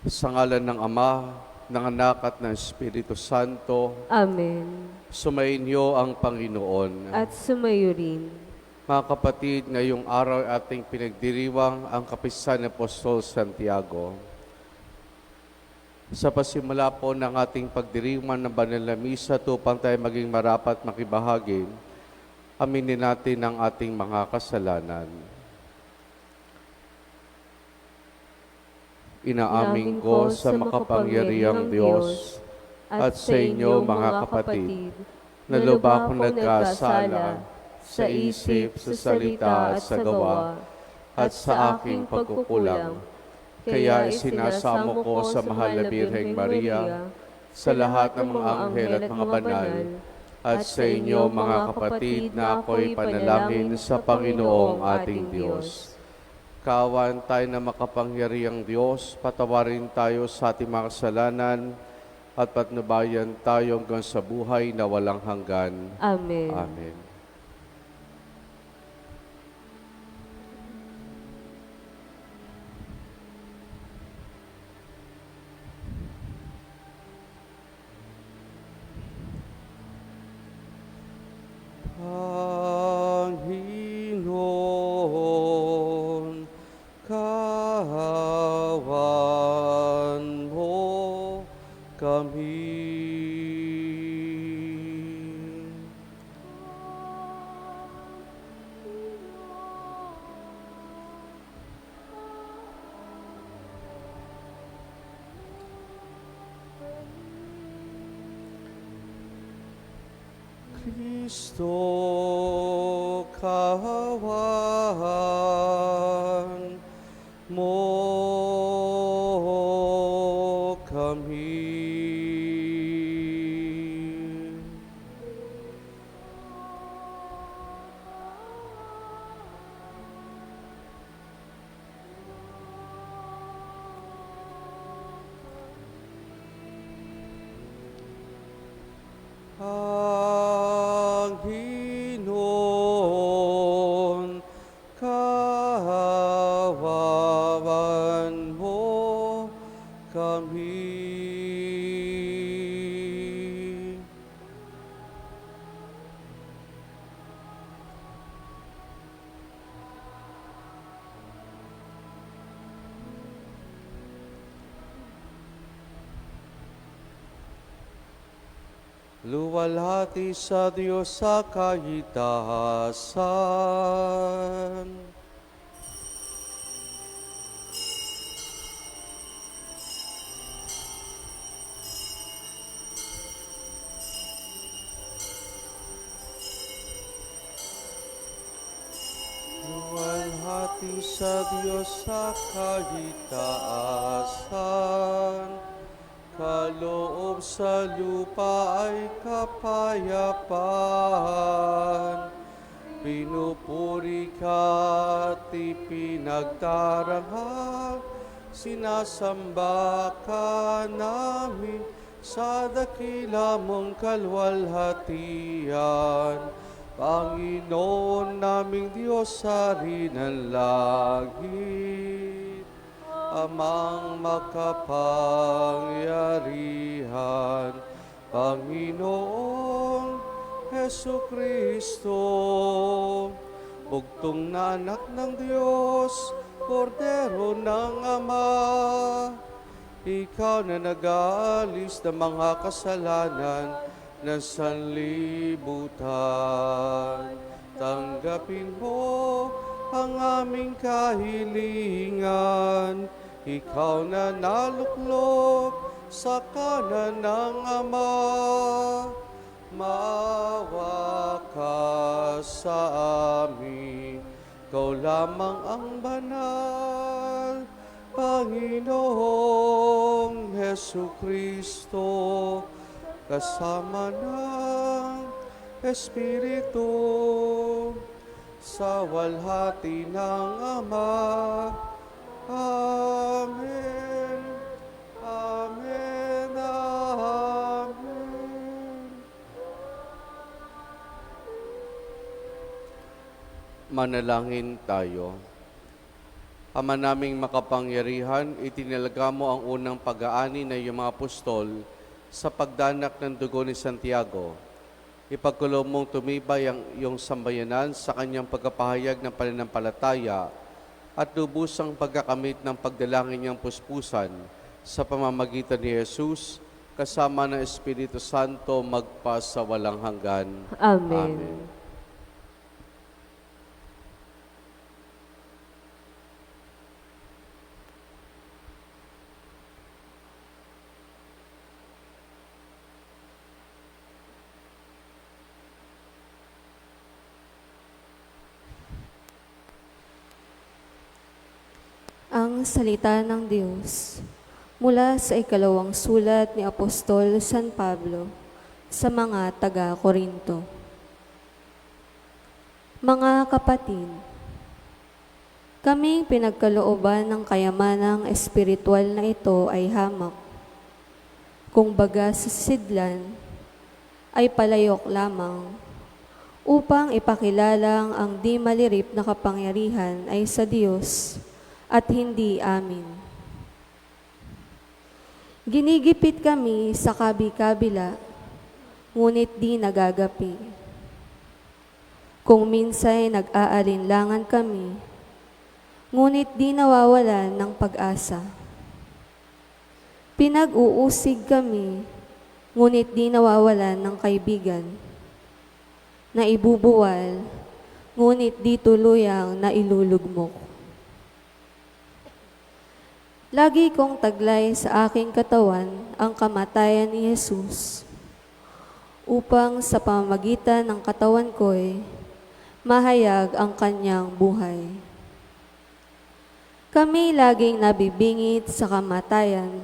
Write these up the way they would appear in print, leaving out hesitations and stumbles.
Sa ngalan ng Ama, ng Anak at ng Espiritu Santo, Amen. sumainyo ang Panginoon. At sumayo rin. Mga kapatid, ngayong araw ating pinagdiriwang ang Kapisan ni Apostol Santiago. Sa pasimula po ng ating pagdiriwang ng Banal na Misa, upang tayo maging marapat makibahagi, aminin natin ang ating mga kasalanan. Inaamin ko sa makapangyarihang Diyos at sa inyo mga kapatid, na lubha akong nagkasala sa isip, sa salita at sa gawa, at sa aking pagkukulang. Kaya isinasamo ko sa mahal na Birheng Maria, sa lahat ng mga anghel at mga banal, at sa inyo mga kapatid na ako'y panalangin sa Panginoong ating Diyos. Kawan tayo na makapangyarihang Diyos, patawarin tayo sa ating mga kasalanan at patnubayan tayo hanggang sa buhay na walang hanggan. Amen. Amen. Panginoon, kahawan mo kami. Kristo, kahawan mo kami. Panginoon, kahawan mo kami. Luwalhati sa Diyos sa kahitasan. Luwalhati sa Diyos sa kahitasan. Kaloob sa lupa ay kapayapaan. Pinupuri ka at ipinagdaranghal. Sinasamba ka namin sa dakila mong kalwalhatian. Panginoon naming Diyos, Hari ng langit, Amang makapangyarihan, Panginoong Hesukristo, bugtong na anak ng Diyos, Kordero ng Ama, ikaw na nag-aalis ng mga kasalanan ng sanlibutan. Tanggapin mo ang aming kahilingan. Ikaw na naluklok sa kanan ng Ama, maawa ka sa amin. Ikaw lamang ang banal, Panginoong Hesukristo, kasama ng Espiritu, sa walhati ng Ama. Amen. Amen. Amen. Manalangin tayo. Ama naming makapangyarihan, itinalaga mo ang unang pag-aani ng iyong mga apostol sa pagdanak ng dugo ni Santiago. Ipagkulo mong tumibay ang iyong sambayanan sa kanyang pagkapahayag ng pananampalataya at lubusang pagkakamit ng pagdalangin niyang puspusan sa pamamagitan ni Jesus, kasama ng Espiritu Santo magpa sa walang hanggan. Amen. Ang salita ng Diyos mula sa ikalawang sulat ni Apostol San Pablo sa mga taga-Korinto. Mga kapatid, kaming pinagkalooban ng kayamanang espiritual na ito ay hamak. Kung baga sa sidlan ay palayok lamang upang ipakilalang ang di malirip na kapangyarihan ay sa Diyos at hindi amin. Ginigipit kami sa kabi-kabila, ngunit di nagagapi. Kung minsay nag-aalinlangan kami, ngunit di nawawalan ng pag-asa. Pinag-uusig kami, ngunit di nawawalan ng kaibigan. Naibubuwal, ngunit di tuluyang nailulugmok. Lagi kong taglay sa aking katawan ang kamatayan ni Jesus, upang sa pamamagitan ng katawan ko'y mahayag ang kanyang buhay. Kami laging nabibingit sa kamatayan,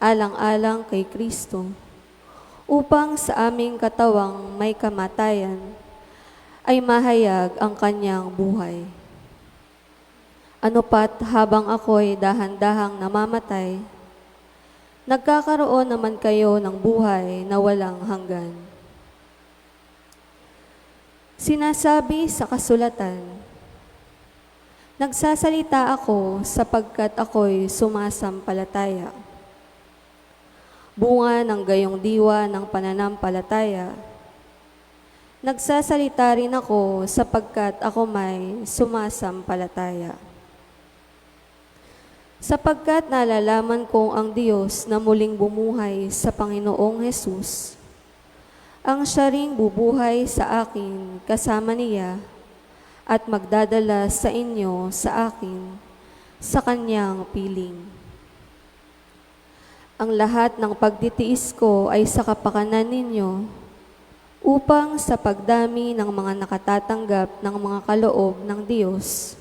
alang-alang kay Kristo, upang sa aming katawang may kamatayan ay mahayag ang kanyang buhay. Ano pat habang ako'y dahan-dahang namamatay, nagkakaroon naman kayo ng buhay na walang hanggan. Sinasabi sa kasulatan, nagsasalita ako sapagkat ako'y sumasampalataya. Bunga ng gayong diwa ng pananampalataya, nagsasalita rin ako sapagkat ako may sumasampalataya. Sapagkat nalalaman kong ang Diyos na muling bumuhay sa Panginoong Hesus, ang siya ring bubuhay sa akin kasama niya at magdadala sa inyo sa akin sa kanyang piling. Ang lahat ng pagtitiis ko ay sa kapakanan ninyo upang sa pagdami ng mga nakatatanggap ng mga kaloob ng Diyos,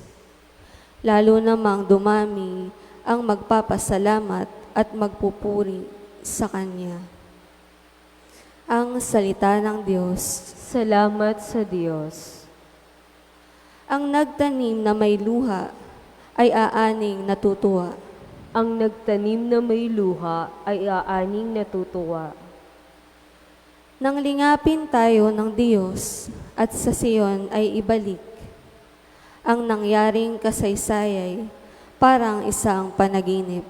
lalo namang dumami ang magpapasalamat at magpupuri sa Kanya. Ang salita ng Diyos. Salamat sa Diyos. Ang nagtanim na may luha ay aaning natutuwa. Ang nagtanim na may luha ay aaning natutuwa. Nang lingapin tayo ng Diyos at sa Siyon ay ibalik, ang nangyaring kasaysayay parang isang panaginip.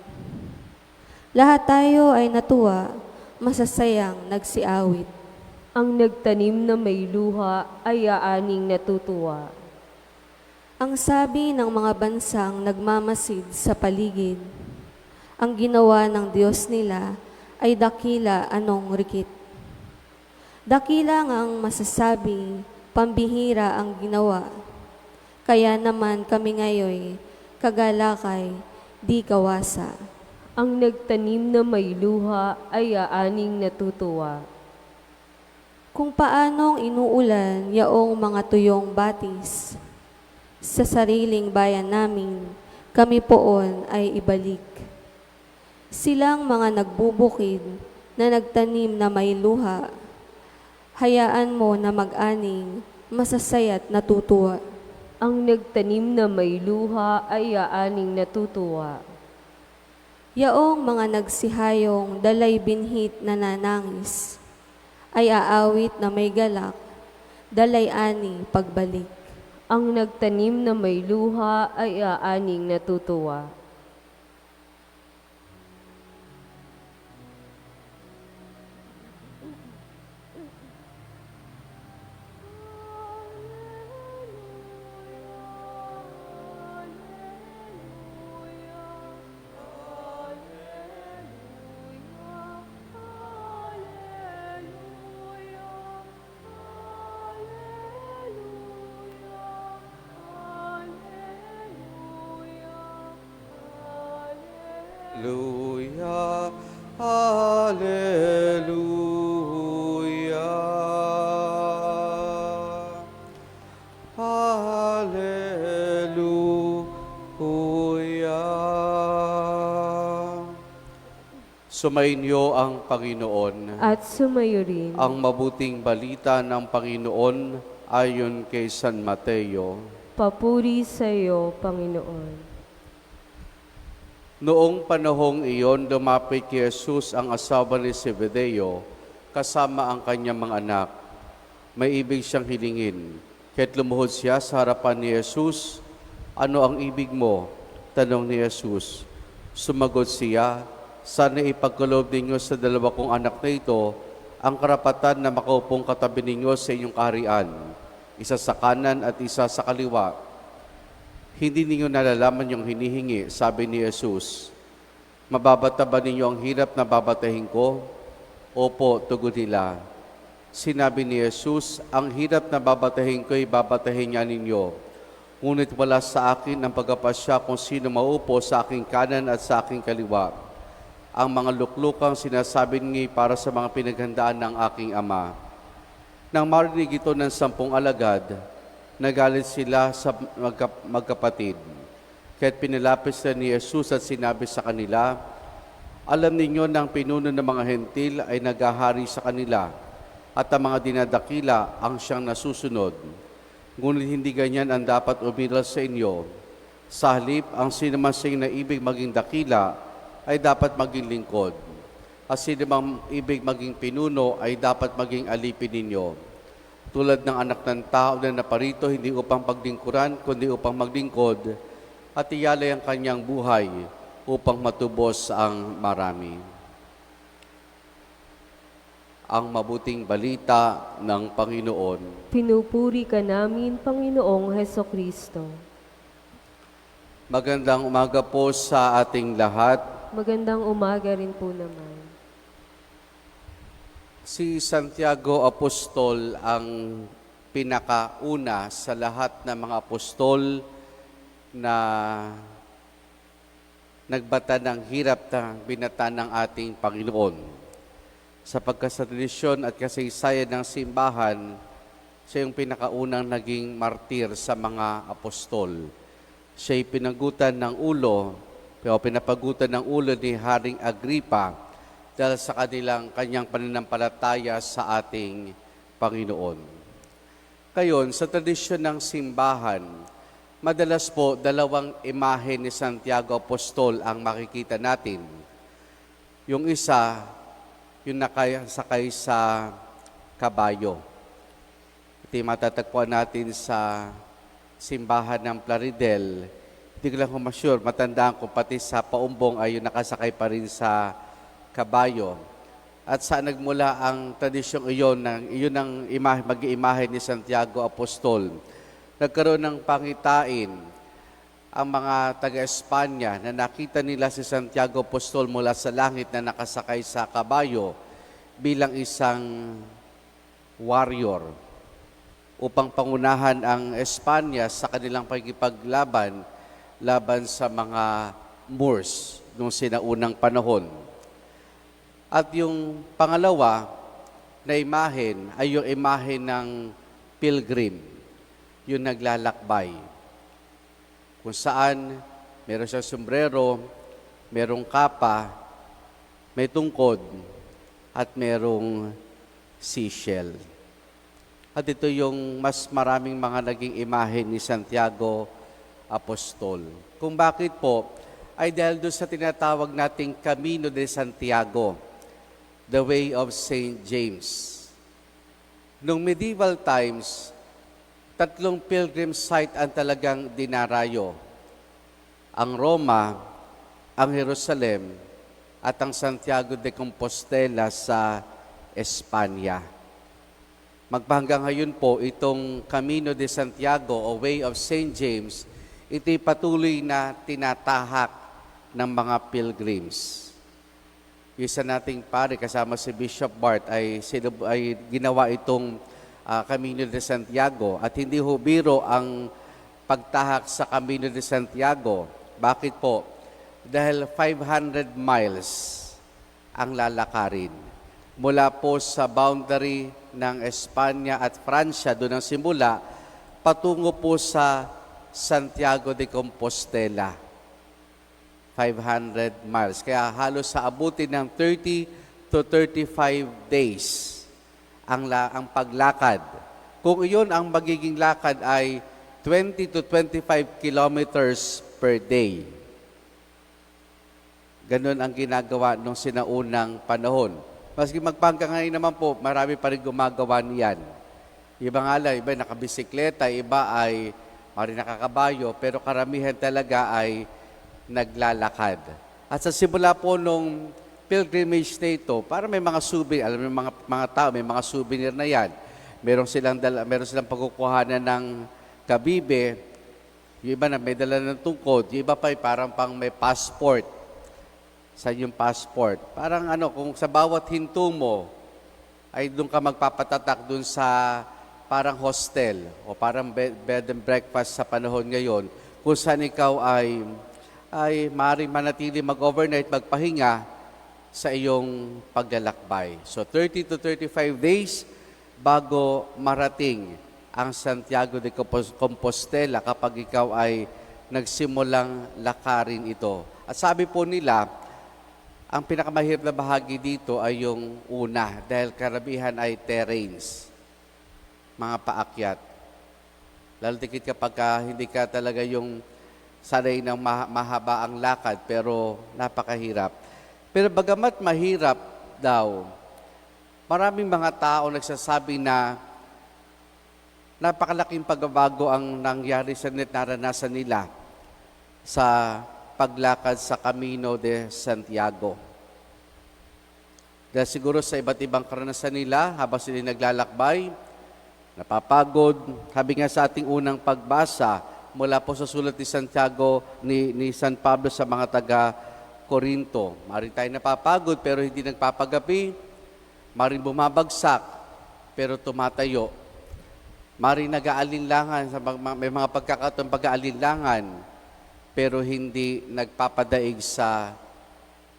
Lahat tayo ay natuwa, masasayang nagsiawit. Ang nagtanim na may luha ay aaning natutuwa. Ang sabi ng mga bansang nagmamasid sa paligid, ang ginawa ng Diyos nila ay dakila anong rikit. Dakila ngang masasabi, pambihira ang ginawa. Kaya naman kami ngayoy kagalakay, di kawasa. Ang nagtanim na may luha ay aaning natutuwa. Kung paanong inuulan yaong mga tuyong batis, sa sariling bayan namin, kami poon ay ibalik. Silang mga nagbubukid na nagtanim na may luha, hayaan mo na mag-aning, masasaya't natutuwa. Ang nagtanim na may luha ay aaning natutuwa. Yaong mga nagsihayong dalay binhit na nanangis, ay aawit na may galak, dalay ani pagbalik. Ang nagtanim na may luha ay aaning natutuwa. Hallelujah, Hallelujah, Hallelujah. Sumainyo ang Panginoon. At sumayo rin. Ang mabuting balita ng Panginoon ayon kay San Mateo. Papuri sa iyo, Panginoon. Noong panahong iyon, lumapit kay Jesus ang asawa ni Zebedeo kasama ang kanyang mga anak. May ibig siyang hilingin. Kaya't lumuhod siya sa harapan ni Jesus. Ano ang ibig mo? Tanong ni Jesus. Sumagot siya, sana ipagkaloob ninyo sa dalawa kong anak na ito ang karapatan na makaupong katabi ninyo sa inyong kaharian, isa sa kanan at isa sa kaliwa. Hindi ninyo nalalaman yung hinihingi, sabi ni Jesus. Mababata ba ninyo ang hirap na babatahin ko? Opo, tugon nila. Sinabi ni Jesus, ang hirap na babatahin ko ay babatahin niya ninyo. Ngunit wala sa akin ang pagkapasya kung sino maupo sa aking kanan at sa aking kaliwa. Ang mga luklukang sinasabi niya para sa mga pinaghandaan ng aking Ama. Nang marinig ito ng 10 alagad, nagalit sila sa magkapatid. Kaya't pinilapit sila ni Jesus at sinabi sa kanila, alam ninyo na ang pinuno ng mga hentil ay naghahari sa kanila at ang mga dinadakila ang siyang nasusunod. Ngunit hindi ganyan ang dapat umiral sa inyo. Sa halip, ang sinuman sa inyo na ibig maging dakila ay dapat maging lingkod. At sinumang ibig maging pinuno ay dapat maging alipin ninyo. Tulad ng anak ng tao na naparito, hindi upang paglingkuran, kundi upang maglingkod, at iyalay ang kanyang buhay upang matubos ang marami. Ang mabuting balita ng Panginoon. Pinupuri ka namin, Panginoong Hesukristo. Magandang umaga po sa ating lahat. Magandang umaga rin po naman. Si Santiago Apostol ang pinakauna sa lahat ng mga apostol na nagbata ng hirap na binata ng ating Panginoon. Sapagkat sa tradisyon at kasaysayan ng simbahan, siya yung pinakaunang naging martir sa mga apostol. Siya'y pinagutan ng ulo, pero pinapagutan ng ulo ni Haring Agripa dahil sa kanyang pananampalataya sa ating Panginoon. Kayon, sa tradisyon ng simbahan, madalas po 2 imahe ni Santiago Apostol ang makikita natin. Yung isa, yung nakasakay sa kabayo. Ito yung matatagpuan natin sa simbahan ng Plaridel. Hindi ko lang kumasyur, matandaan ko pati sa paumbong ay yung nakasakay pa rin sa kabayo. At saan nagmula ang tradisyong iyon ang mag-iimahe ni Santiago Apostol. Nagkaroon ng pangitain ang mga taga-Espanya na nakita nila si Santiago Apostol mula sa langit na nakasakay sa kabayo bilang isang warrior upang pangunahan ang Espanya sa kanilang pagkipaglaban sa mga Moors noong sinaunang panahon. At yung pangalawa na imahen ay yung imahen ng pilgrim, yung naglalakbay. Kung saan meron siyang sombrero, merong kapa, may tungkod, at merong seashell. At ito yung mas maraming mga naging imahen ni Santiago Apostol. Kung bakit po, ay dahil doon sa tinatawag nating Camino de Santiago, the way of St. James. Noong medieval times, tatlong pilgrim site ang talagang dinarayo. Ang Roma, ang Jerusalem, at ang Santiago de Compostela sa Espanya. Magpahanggang ngayon po, itong Camino de Santiago o Way of St. James, ito'y patuloy na tinatahak ng mga pilgrims. Yung isa nating pare kasama si Bishop Bart ay ginawa itong Camino de Santiago at hindi ho biro ang pagtahak sa Camino de Santiago. Bakit po? Dahil 500 miles ang lalakarin. Mula po sa boundary ng Espanya at Pransya, doon ang simula, patungo po sa Santiago de Compostela. 500 miles. Kaya halos sa abutin ng 30 to 35 days ang paglakad. Kung iyon ang magiging lakad ay 20 to 25 kilometers per day. Ganun ang ginagawa nung sinaunang panahon. Maski magpangka ngayon naman po, marami pa rin gumagawa niyan. Iba nga lang, iba nakabisikleta, iba ay nakakabayo, pero karamihan talaga ay naglalakad. At sa simula po nung pilgrimage na ito, para may mga souvenir, alam mo mga tao, may mga souvenir na yan. Meron silang pagkukuhanan ng kabibe, yung iba na may dala ng tungkod, yung iba pa ay parang pang may passport. Sa yung passport. Parang kung sa bawat hinto mo, ay doon ka magpapatatak doon sa parang hostel o parang bed and breakfast sa panahon ngayon, kung saan ikaw ay maaaring manatili mag-overnight, magpahinga sa iyong paglalakbay. So 30 to 35 days bago marating ang Santiago de Compostela kapag ikaw ay nagsimulang lakarin ito. At sabi po nila, ang pinakamahirap na bahagi dito ay yung una dahil karamihan ay terrains, mga paakyat. Lalo tikit kapag hindi ka talaga yung sanay ng mahaba ang lakad pero napakahirap. Pero bagamat mahirap daw, maraming mga tao nagsasabi na napakalaking pagbabago ang nangyari sa naranasan nila sa paglakad sa Camino de Santiago. Dahil siguro sa iba't ibang karanasan nila, habang sila naglalakbay, napapagod. Sabi nga sa ating unang pagbasa, mula po sa sulat ni Santiago, ni San Pablo sa mga taga-Corinto. Maring tayo napapagod pero hindi nagpapagabi. Maring bumabagsak pero tumatayo. Maring nag-aalinlangan, may mga pagkakataon pag-aalinlangan, pero hindi nagpapadaig sa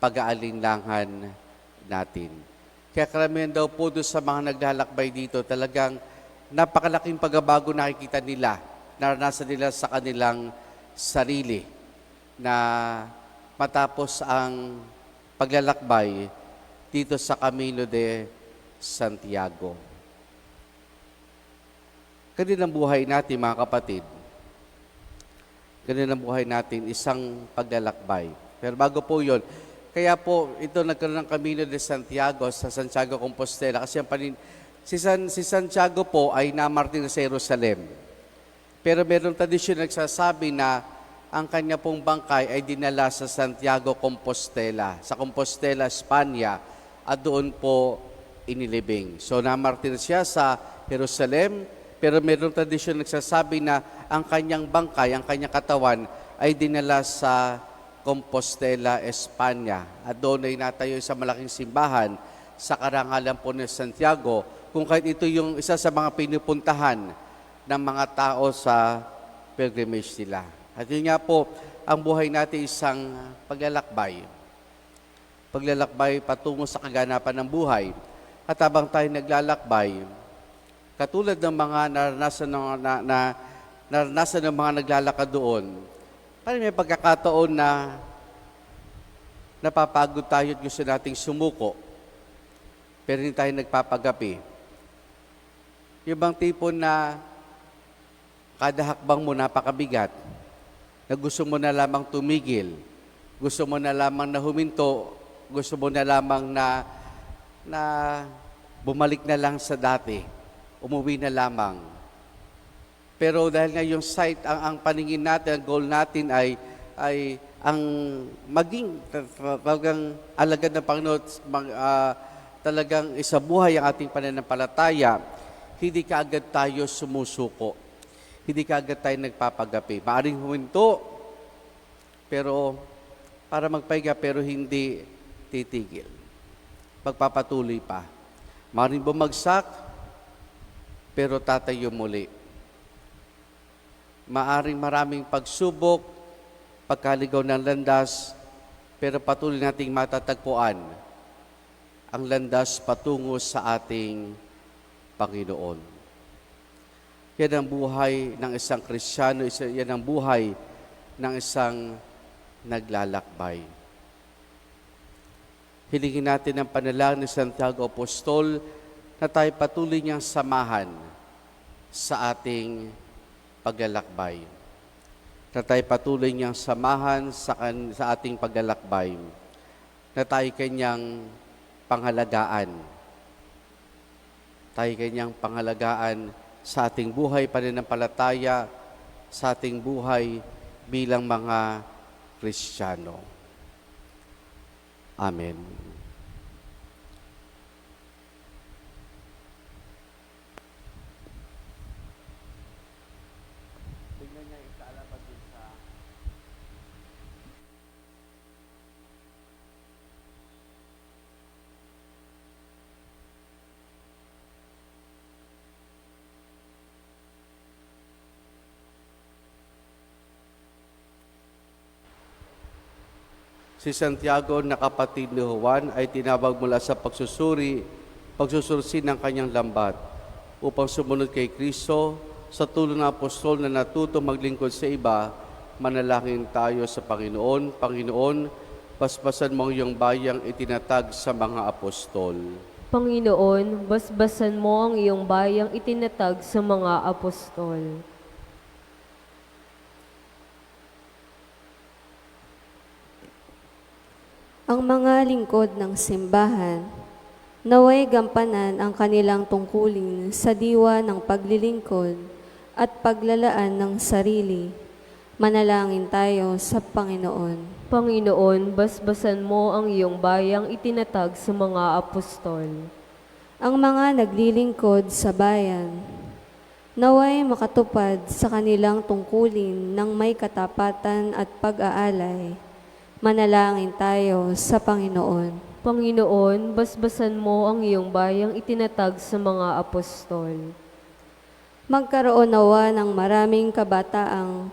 pag-aalinlangan natin. Kaya karamihan daw po doon sa mga naglalakbay dito, talagang napakalaking pagbabago nakikita nila, naranasan nila sa kanilang sarili na matapos ang paglalakbay dito sa Camino de Santiago. Ganun ang buhay natin, mga kapatid. Ganun ang buhay natin, isang paglalakbay. Pero bago po yun, kaya po ito nagkaroon ng Camino de Santiago sa Santiago Compostela kasi si Santiago po ay namartir sa Jerusalem. Pero mayroong tradisyon nagsasabi na ang kanya pong bangkay ay dinala sa Santiago Compostela, sa Compostela, Espanya, at doon po inilibing. So namartir siya sa Jerusalem, pero mayroong tradisyon nagsasabi na ang kanyang bangkay, ang kanyang katawan ay dinala sa Compostela, Espanya. At doon ay natayo sa malaking simbahan sa karangalan po ni Santiago, kung kahit ito yung isa sa mga pinupuntahan ng mga tao sa pilgrimage nila. At yun nga po, ang buhay natin isang paglalakbay. Paglalakbay patungo sa kaganapan ng buhay. At habang tayo naglalakbay, katulad ng mga naranasan ng mga naglalakad doon, parang may pagkakataon na napapagod tayo at gusto nating sumuko, pero hindi tayo nagpapagapi. Yung bang tipo na kada hakbang mo napakabigat, na gusto mo na lamang tumigil, gusto mo na lamang na huminto, gusto mo na lamang na bumalik na lang sa dati, umuwi na lamang. Pero dahil nga yung sight, ang paningin natin, ang goal natin ay ang maging talagang alagad ng Panginoon, talagang isabuhay ang ating pananampalataya, hindi kaagad tayo sumusuko. Hindi kaagad tayo nagpapagapi. Maaring huminto, pero para magpahinga, pero hindi titigil. Magpapatuloy pa. Maaring bumagsak, pero tatayo muli. Maaring maraming pagsubok, pagkaligaw ng landas, pero patuloy nating matatagpuan ang landas patungo sa ating Panginoon. Yan ang buhay ng isang Kristiyano, yan ang buhay ng isang naglalakbay. Hilingin natin ang panalangin ni Santiago Apostol na tayo patuloy niyang samahan sa ating paglalakbay. Na tayo patuloy niyang samahan sa ating paglalakbay. Na tayo kanyang pangalagaan. Tayo kanyang pangalagaan sa ating buhay pananampalataya, sa ating buhay bilang mga Kristiyano. Amen. Si Santiago na kapatid ni Juan ay tinawag mula sa pagsusursi ng kanyang lambat upang sumunod kay Kristo sa tulong ng apostol na natuto maglingkod sa iba. Manalangin tayo sa Panginoon. Panginoon, basbasan mo ang iyong bayang itinatag sa mga apostol. Panginoon, basbasan mo ang iyong bayang itinatag sa mga apostol. Ang mga lingkod ng simbahan, naway gampanan ang kanilang tungkulin sa diwa ng paglilingkod at paglalaan ng sarili. Manalangin tayo sa Panginoon. Panginoon, basbasan mo ang iyong bayang itinatag sa mga apostol. Ang mga naglilingkod sa bayan, naway makatupad sa kanilang tungkulin ng may katapatan at pag-aalay. Manalangin tayo sa Panginoon. Panginoon, basbasan mo ang iyong bayang itinatag sa mga apostol. Magkaroon nawa ng maraming kabataang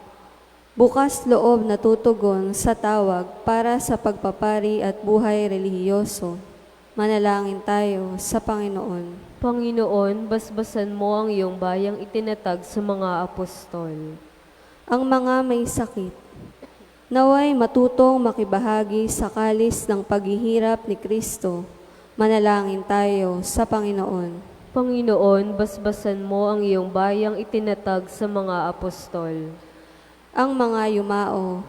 bukas loob na tutugon sa tawag para sa pagpapari at buhay relihiyoso. Manalangin tayo sa Panginoon. Panginoon, basbasan mo ang iyong bayang itinatag sa mga apostol. Ang mga may sakit, naway matutong makibahagi sa kalis ng paghihirap ni Kristo. Manalangin tayo sa Panginoon. Panginoon, basbasan mo ang iyong bayang itinatag sa mga apostol. Ang mga yumao,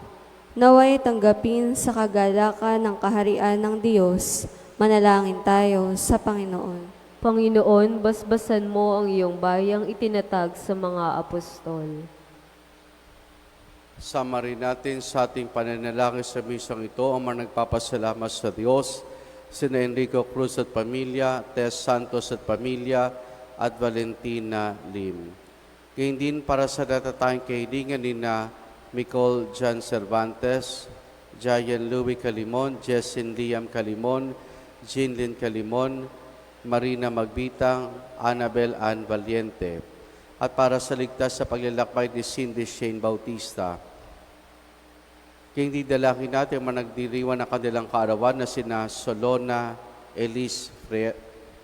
naway tanggapin sa kagalakan ng kaharian ng Diyos. Manalangin tayo sa Panginoon. Panginoon, basbasan mo ang iyong bayang itinatag sa mga apostol. Sama rin natin sa ating pananalangin sa misang ito ang mga nagpapasalamat sa Diyos, sina Enrico Cruz at pamilya, Tess Santos at pamilya, at Valentina Lim. Ngayon din para sa natatayang kahilingan ni na Nicole Jan Cervantes, Jayan Louie Calimon, Jessin Liam Calimon, Jinlin Calimon, Marina Magbitang, Annabel Ann Valiente, at para sa ligtas sa paglalakbay ni Cindy Shane Bautista. Kaya hindi dalangin natin ang managdiriwan ng kanilang kaarawan na sina Solona Elise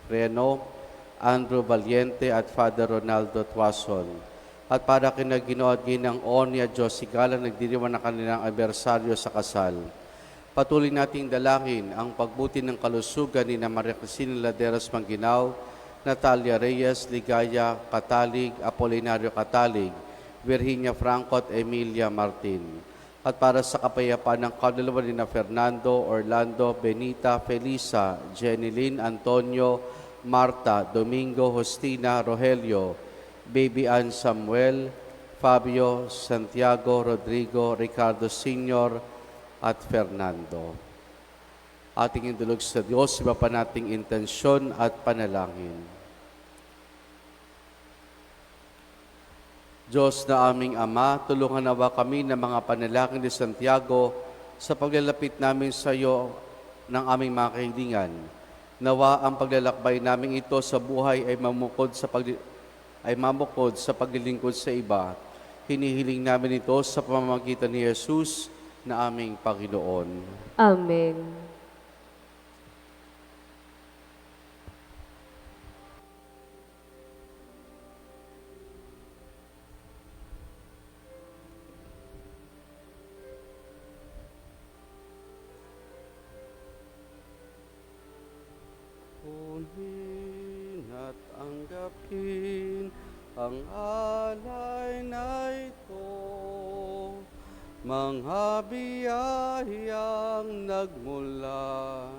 Freno, Andrew Valiente at Father Ronaldo Tuason. At para kina Ginoo at Ginang Onia Josigala, nagdiriwan ng kanilang anibersaryo sa kasal. Patuloy nating dalangin ang pagbuti ng kalusugan ni na Maria Cristina Laderas Mangginaw, Natalia Reyes, Ligaya Katalig, Apolinario Katalig, Virginia Franco at Emilia Martin. At para sa kapayapaan ng kaluluwa ni na Fernando, Orlando, Benita, Felisa, Jenilyn, Antonio, Marta, Domingo, Justina, Rogelio, Baby Ann Samuel, Fabio, Santiago, Rodrigo, Ricardo Sr. at Fernando. Ating indulog sa Diyos, iba pa nating intensyon at panalangin. Diyos na aming Ama, tulungan nawa kami ng mga panalangin ni Santiago sa paglalapit namin sa iyo ng aming mga kahilingan. Nawa ang paglalakbay namin ito sa buhay ay mamukod sa paglilingkod sa iba. Hinihiling namin ito sa pamamagitan ni Jesus na aming Panginoon. Amen. Punin at anggapin ang alay na ito, mga biyayang nagmula.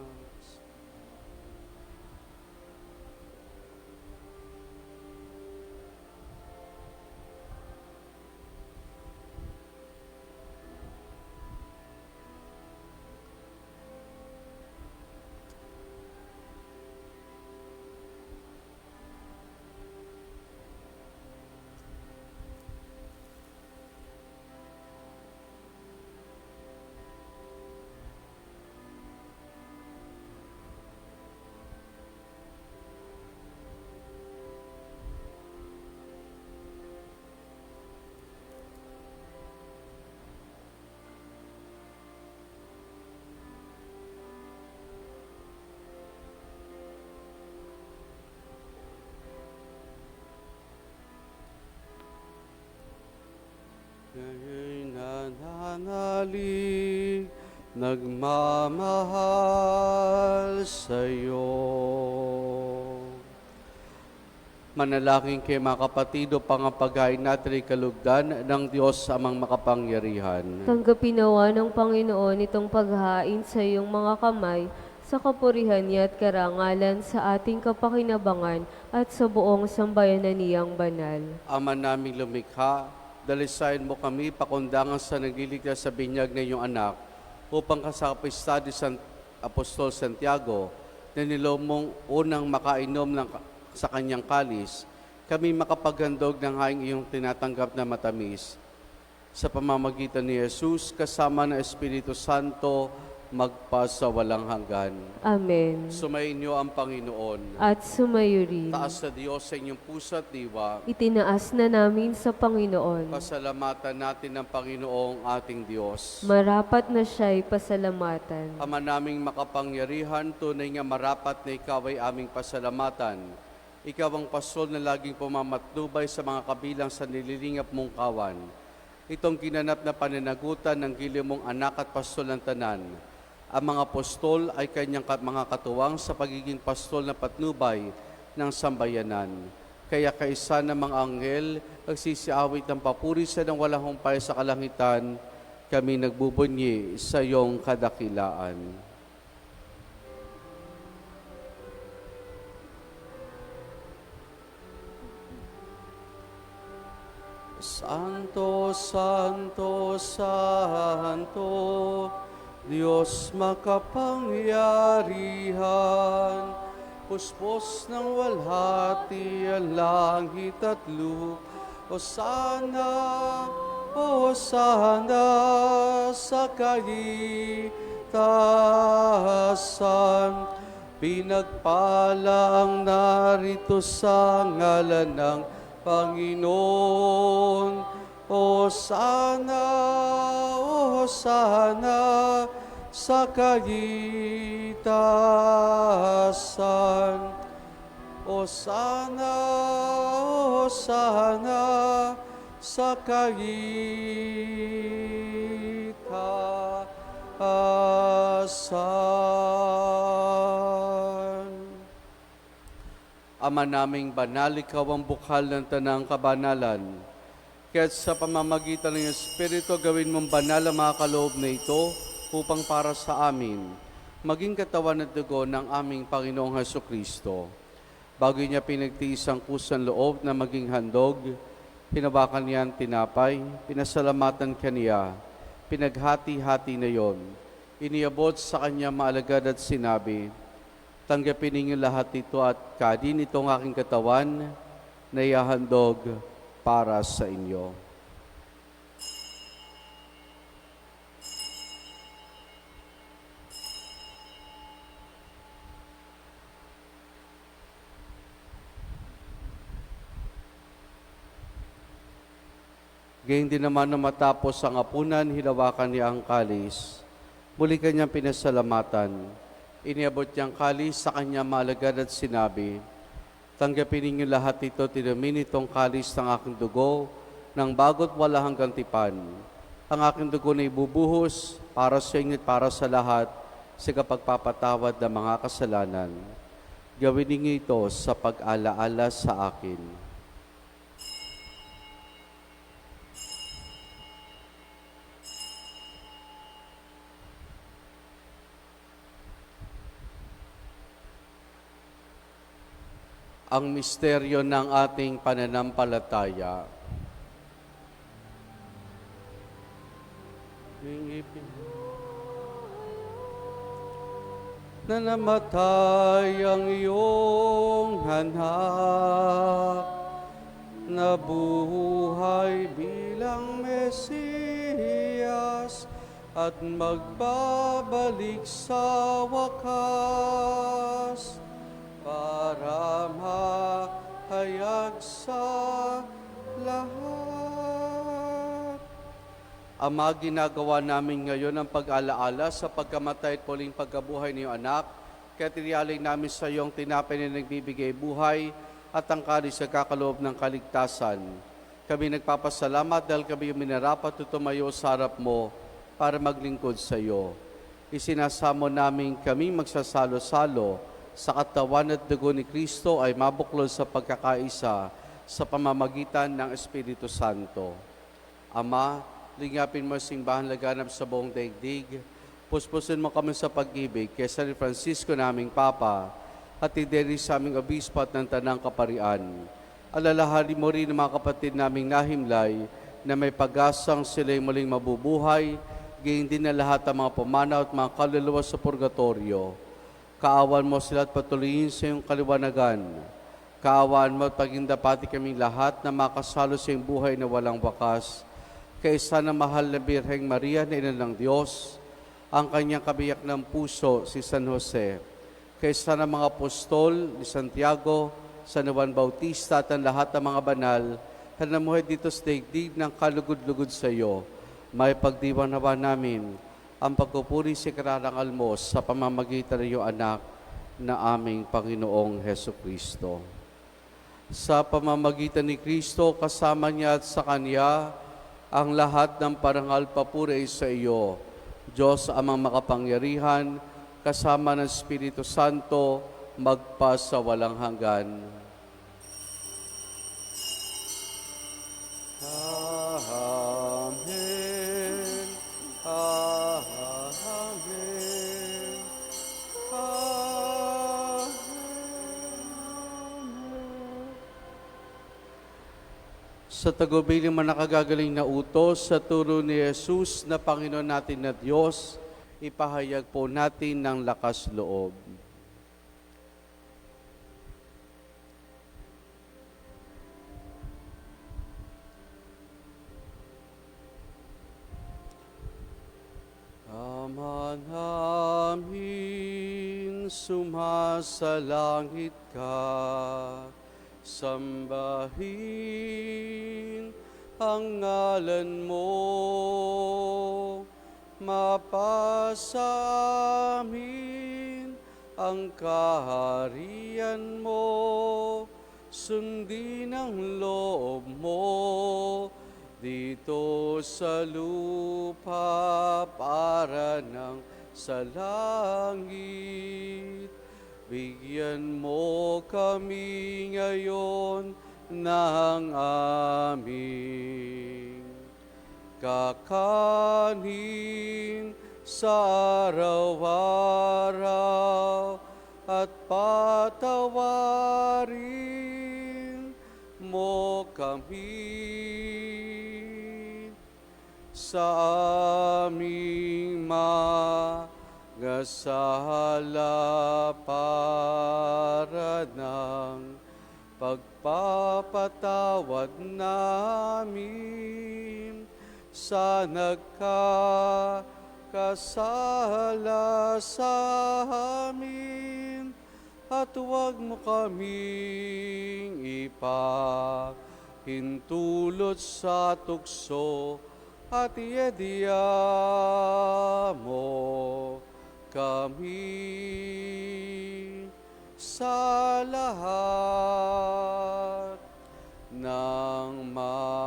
Ngayon'y nananalig, nagmamahal sa'yo. Manalangin kay mga kapatid o pangapagain natin ay kalugdan ng Diyos amang makapangyarihan. Tanggapin nawa ng Panginoon itong paghain sa iyong mga kamay sa kapurihan niya at karangalan sa ating kapakinabangan at sa buong sambayanan niyang banal. Ama naming lumikha, dalisayan mo kami pakundangan sa nagliligtas sa binyag ng iyong anak upang kasapista ni Apostol Santiago na nilomong unang makainom sa kanyang kalis, kami makapaghandog ng haing iyong tinatanggap na matamis. Sa pamamagitan ni Jesus, kasama ng Espiritu Santo, magpasa walang hanggan. Amen. Sumainyo ang Panginoon. At sumayo rin. Taas sa Diyos sa inyong puso at diwa. Itinaas na namin sa Panginoon. Pasalamatan natin ng Panginoong ating Diyos. Marapat na siya'y pasalamatan. Ama naming makapangyarihan, tunay nga marapat na ikaw ay aming pasalamatan. Ikaw ang pastol na laging pumamatnubay sa mga kabilang sa nililingap mong kawan. Itong ginanap na pananagutan ng giliw mong anak at pastol ng tanan. Ang mga apostol ay kanyang mga katuwang sa pagiging pastol na patnubay ng sambayanan. Kaya kaisa ng mga anghel, nagsisiawit ng papuri sa ng walang humpay sa kalangitan, kami nagbubunyi sa iyong kadakilaan. Santo, Santo, Santo, Diyos makapangyarihan, puspos ng walhati ang langit at lupa. Hosana, Hosana sa kaligtasan. Pinagpala ang narito sa ngalan ng Panginoon. Hosana, Hosana sa kaligtasan. Hosana, Hosana sa kaligtasan. Ama naming banal, ikaw ang bukal ng tanang kabanalan. Kaya't sa pamamagitan ng Espiritu, gawin mong banal ang mga kaloob na ito upang para sa amin, maging katawan at dugo ng aming Panginoong Hesukristo. Bago niya pinagtiis ang kusang loob na maging handog, hinawakan niya ang tinapay, pinasalamatan kaniya, pinaghati-hati na yon. Iniabot sa kanya maalagad at sinabi, tanggapin ninyo lahat ito at kadin itong aking katawan na ihahandog para sa inyo. Gayun din naman na matapos ang apunan, hinawakan niya ang kalis. Muli kanyang pinasalamatan. Iniabot niyang kalis sa kanya maalagad at sinabi, tanggapin ninyo lahat ito, tinamin itong kalis ng aking dugo, ng bago't wala hanggang tipan. Ang aking dugo na ibubuhos para sa inyo at para sa lahat sa kapagpapatawad ng mga kasalanan. Gawin ninyo ito sa pag-alaala sa akin. Ang misteryo ng ating pananampalataya. Na namatay ang iyong anak, nabuhay bilang Mesiyas, at magbabalik sa wakas para mahayag sa lahat. Ama, ginagawa namin ngayon ang pag-alaala sa pagkamatay at muling pagkabuhay ng iyong anak, kaya tinialay namin sa iyong tinapay na nagbibigay buhay at ang kalis sa kakaloob ng kaligtasan. Kami nagpapasalamat dahil kami yung minarapat at tumayo sa harap mo para maglingkod sa iyo. Isinasamo namin kami magsasalo-salo sa katawan at dugo ni Kristo ay mabuklod sa pagkakaisa sa pamamagitan ng Espiritu Santo. Ama, lingapin mo simbahan laganap sa buong daigdig. Puspusin mo kami sa pag-ibig kay San Francisco naming Papa at ideri sa aming obispo at ng Tanang Kaparian. Alalahanin mo rin ang mga kapatid naming nahimlay na may pag-asang sila'y muling mabubuhay, gayon din na lahat ang mga pumanaw at mga kaluluwa sa purgatorio. Kaawan mo sila at patuloyin sa iyong kaliwanagan. Kaawaan mo at pagindapati kaming lahat na makasalo sa iyong buhay na walang wakas. Kaysa na mahal na Birheng Maria na Ina ng Diyos, ang kanyang kabiyak ng puso, si San Jose. Kaysa na mga apostol ni Santiago, San Juan Bautista at ang lahat ng mga banal na namuhay dito sa daigdig ng kalugod-lugod sa iyo, may pagdiwang nawa namin ang pagpupuri sa kararangal mo sa pamamagitan ng iyong anak na aming Panginoong Heso Kristo. Sa pamamagitan ni Kristo, kasama niya at sa Kanya, ang lahat ng parangal papuri sa iyo, Diyos amang makapangyarihan, kasama ng Espiritu Santo, magpa sa walang hanggan. Amen. Amen. Amen. Sa tagubiling man nakagagaling na utos sa turo ni Jesus na Panginoon natin na Diyos, ipahayag po natin ng lakas loob. Ama namin, sumasalangit ka, sambahin ang ngalan mo, mapasa amin ang kaharian mo, sundin ang loob mo, dito sa lupa para ng sa langit. Bigyan mo kami ngayon ng aming kakanin sa araw-araw at patawarin mo kami sa aming mga sala para ng pagpapatawad namin sa nagkakasala sa amin, at huwag mo kaming ipahintulot sa tukso, at iedya mo kami sa lahat ng masama.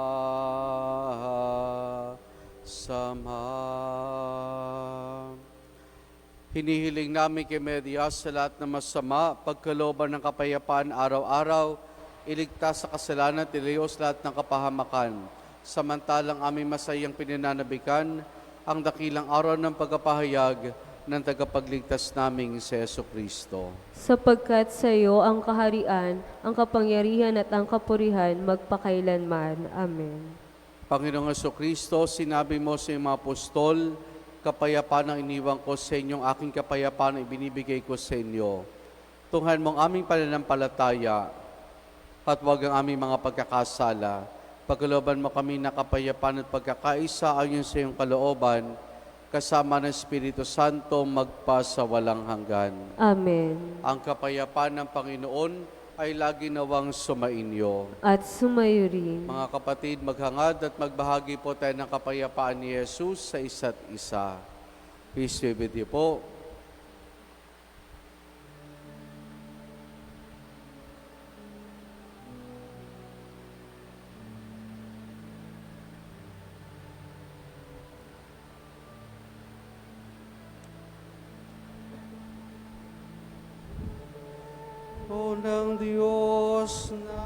Hinihiling namin kay Maria sa lahat ng masama, pagkalooban ng kapayapaan araw-araw, iligtas sa kasalanan at ilayos lahat ng kapahamakan. Samantalang aming masayang pinananabikan ang dakilang araw ng pagkapahayag ng tagapagligtas naming si Jesucristo. Sapagkat sa iyo ang kaharian, ang kapangyarihan at ang kapurihan magpakailanman. Amen. Panginoong Jesucristo, sinabi mo sa iyong mga apostol, kapayapaan ang iniwan ko sa inyong aking kapayapaan ang ibinibigay ko sa inyo. Tunghan mong aming pananampalataya at huwag ang aming mga pagkakasala. Pagkalooban mo kami na kapayapaan at pagkakaisa ayon sa iyong kalooban, kasama ng Espiritu Santo magpasawalang hanggan. Amen. Ang kapayapaan ng Panginoon ay lagi nawang sumainyo. At sumayo rin. Mga kapatid, maghangad at magbahagi po tayo ng kapayapaan ni Jesus sa isa't isa. Peace be with you po. O ng Diyos na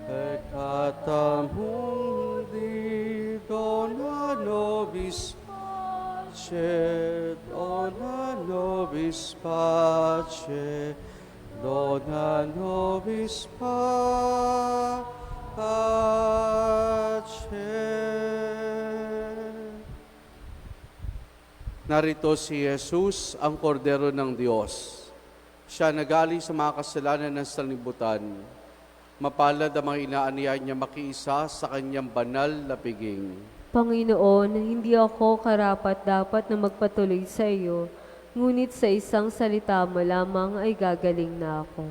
Peccatam mundi dona nobis pace, dona nobis pace, dona nobis pace. Narito si Jesus, ang kordero ng Diyos. Siya nagali sa mga kasalanan ng sanlibutan. Mapalad ang mga inaaniya niya makiisa sa kanyang banal na piging. Panginoon, hindi ako karapat-dapat na magpatuloy sa iyo, ngunit sa isang salita mo lamang ay gagaling na ako.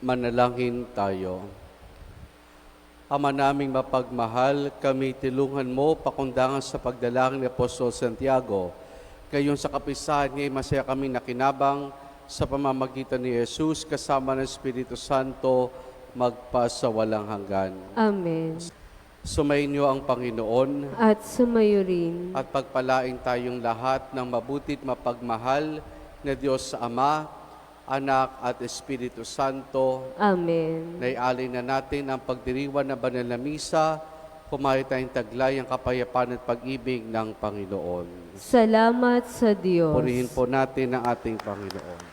Manalangin tayo. Ama naming mapagmahal, kami tilungan mo pakundangan sa pagdalangin ni Apostol Santiago. Gayon sa kapisahan niya, masaya kami nakinabang sa pamamagitan ni Jesus kasama ng Espiritu Santo magpasawalang hanggan. Amen. Sumainyo ang Panginoon At sumayo rin. at pagpalain tayong lahat ng mabutit mapagmahal na Diyos sa Ama, Anak at Espiritu Santo. Amen. Naialay na natin ang pagdiriwan ng banal na misa, kumain tayong taglay ang kapayapaan at pag-ibig ng Panginoon. Salamat sa Diyos. Purihin po natin ang ating Panginoon.